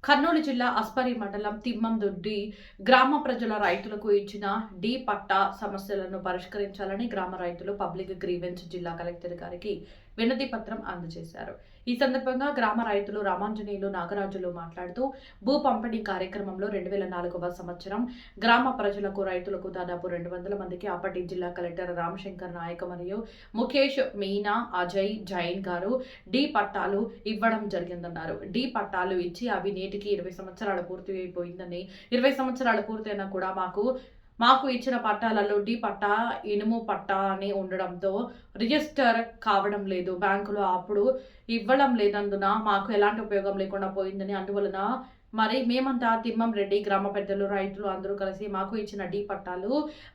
కర్నూలు జిల్లా అస్పరి మండలం తిమ్మందొడ్డి గ్రామ ప్రజల రైతులకు ఇచ్చిన డి పట్టా సమస్యలను పరిష్కరించాలని గ్రామ రైతులు పబ్లిక్ గ్రీవెన్స్ జిల్లా కలెక్టర్ గారికి వినతి పత్రం అందజేశారు. ఈ సందర్భంగా గ్రామ రైతులు రామాంజనేయులు నాగరాజులు మాట్లాడుతూ భూ పంపిణీ కార్యక్రమంలో 2004వ సంవత్సరం గ్రామ ప్రజలకు రైతులకు దాదాపు 200 మందికి అప్పటి జిల్లా కలెక్టర్ రామశంకర్ నాయక్ మరియు ముఖేష్ మీనా అజయ్ జైన్ గారు డి పట్టాలు ఇవ్వడం జరిగిందన్నారు. డి పట్టాలు ఇచ్చి అవి నేటికి 20 సంవత్సరాలు పూర్తి అయిపోయిందని, 20 సంవత్సరాలు పూర్తయినా కూడా మాకు ఇచ్చిన పట్టాలలో డి పట్టా ఇనుము పట్టా అని ఉండడంతో రిజిస్టర్ కావడం లేదు. బ్యాంకులో అప్పుడు ఇవ్వడం లేనందున మాకు ఎలాంటి ఉపయోగం లేకుండా పోయిందని, అందువలన మరి మేమంతా తిమ్మం రెడ్డి గ్రామ పెద్దలు రైతులు అందరూ కలిసి మాకు ఇచ్చిన డి పట్టాలు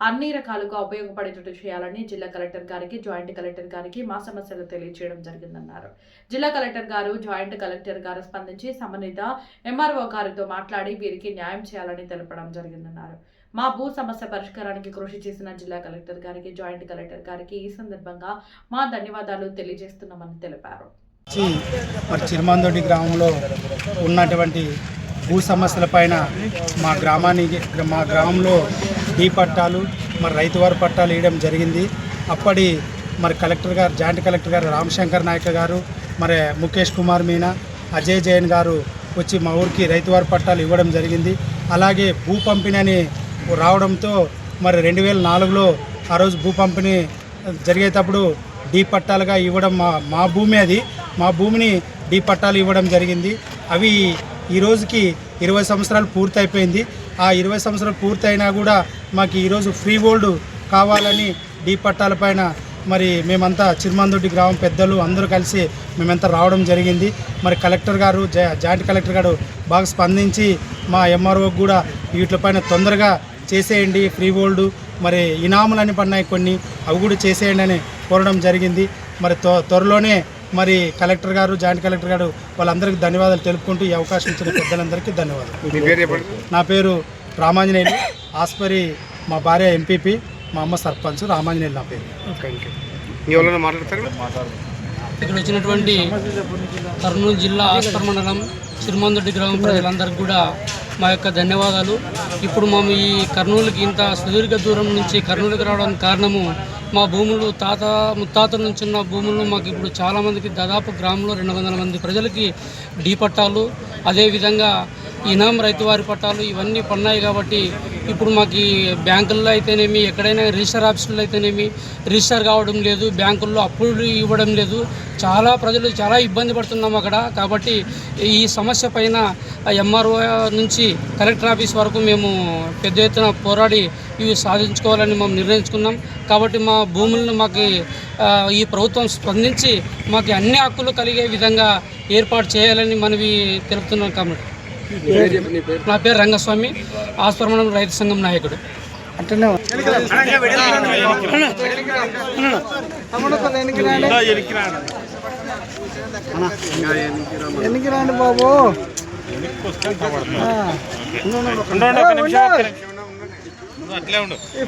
అన్ని రకాలుగా ఉపయోగపడేటట్టు చేయాలని జిల్లా కలెక్టర్ గారికి, జాయింట్ కలెక్టర్ గారికి మా సమస్యలు తెలియజేయడం జరిగిందన్నారు. జిల్లా కలెక్టర్ గారు, జాయింట్ కలెక్టర్ గారు స్పందించి సంబంధిత ఎంఆర్ఓ గారితో మాట్లాడి వీరికి న్యాయం చేయాలని తెలపడం జరిగిందన్నారు. మా భూ సమస్య పరిష్కారానికి కృషి చేసిన జిల్లా కలెక్టర్ గారికి, జాయింట్ కలెక్టర్ గారికి ఈ సందర్భంగా మా ధన్యవాదాలు తెలియజేస్తున్నామని తెలిపారు. మరి చిరుమందొడ్డి గ్రామంలో ఉన్నటువంటి భూ సమస్యల పైన మా గ్రామంలో డి పట్టాలు మరి రైతువారి పట్టాలు వేయడం జరిగింది. అప్పటి మరి కలెక్టర్ గారు, జాయింట్ కలెక్టర్ గారు రామశంకర్ నాయక్ గారు, మరి ముఖేష్ కుమార్ మీనా, అజయ్ జైన్ గారు వచ్చి మా ఊరికి రైతువారి పట్టాలు ఇవ్వడం జరిగింది. అలాగే భూ పంపిణీ అని రావడంతో మరి 2004లో ఆ రోజు భూ పంపిణీ జరిగేటప్పుడు డి పట్టాలుగా ఇవ్వడం మా భూమి, అది మా భూమిని డి పట్టాలు ఇవ్వడం జరిగింది. అవి ఈ రోజుకి 20 సంవత్సరాలు పూర్తయిపోయింది. ఆ 20 సంవత్సరాలు పూర్తయినా కూడా మాకు ఈరోజు ఫ్రీ హోల్డ్ కావాలని డి పట్టాల పైన మరి మేమంతా చిరుమందొడ్డి గ్రామం పెద్దలు అందరూ కలిసి మేమంతా రావడం జరిగింది. మరి కలెక్టర్ గారు, జాయింట్ కలెక్టర్ గారు బాగా స్పందించి మా ఎంఆర్ఓకి కూడా వీటిపైన తొందరగా చేసేయండి, ఫ్రీ హోల్డ్ మరి ఇనాములని పడినాయి కొన్ని, అవి కూడా చేసేయండి అని కోరడం జరిగింది. మరి త్వరలోనే మరి కలెక్టర్ గారు, జాయింట్ కలెక్టర్ గారు వాళ్ళందరికీ ధన్యవాదాలు తెలుపుకుంటూ ఈ అవకాశం ఇచ్చిన పెద్దలందరికీ ధన్యవాదాలు. నా పేరు రామాంజనేయులు, ఆస్పరి మా భార్య ఎంపీపీ, మా అమ్మ సర్పంచ్. రామాంజనేయులు నా పేరు. ఇక్కడ వచ్చినటువంటి కర్నూలు జిల్లా ఆస్పర్ మండలం చిరుమందొడ్డి గ్రామం ప్రజలందరికీ కూడా మా యొక్క ధన్యవాదాలు. ఇప్పుడు మేము ఈ కర్నూలుకి ఇంత సుదీర్ఘ దూరం నుంచి కర్నూలుకి రావడానికి కారణము మా భూములు ముత్తాతల నుంచి ఉన్న భూములు మాకు ఇప్పుడు చాలామందికి దాదాపు గ్రామంలో 200 మంది ప్రజలకి డి పట్టాలు, అదేవిధంగా ఇనాం రైతువారి పట్టాలు ఇవన్నీ పడినాయి. కాబట్టి ఇప్పుడు మాకు ఈ బ్యాంకుల్లో అయితేనేమి, ఎక్కడైనా రిజిస్టర్ ఆఫీసుల్లో అయితేనేమి రిజిస్టర్ కావడం లేదు, బ్యాంకుల్లో అప్పులు ఇవ్వడం లేదు. చాలా ప్రజలు చాలా ఇబ్బంది పడుతున్నాం అక్కడ. కాబట్టి ఈ సమస్య పైన ఎంఆర్ఓ నుంచి కలెక్టర్ ఆఫీస్ వరకు మేము పెద్ద ఎత్తున పోరాడి ఇవి సాధించుకోవాలని మేము నిర్ణయించుకున్నాం. కాబట్టి మా భూములను మాకు ఈ ప్రభుత్వం స్పందించి మాకు అన్ని హక్కులు కలిగే విధంగా ఏర్పాటు చేయాలని మనవి తెలుపుతున్నాం. కాబట్టి నా పేరు రంగస్వామి, ఆస్పర్మణం రైతు సంఘం నాయకుడు. ఎన్నికి రాండి బాబు,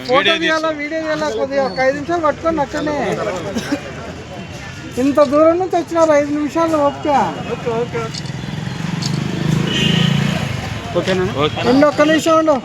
ఫోటో తీయాలా, వీడియో చేయాలా, కొద్దిగా ఒక 5 నిమిషాలు పట్టుకొని అక్కడనే. ఇంత దూరం నుంచి వచ్చినారు, 5 నిమిషాలు ఓపిక. ఓకేనా? ఒక్క నిమిషం ఉండు.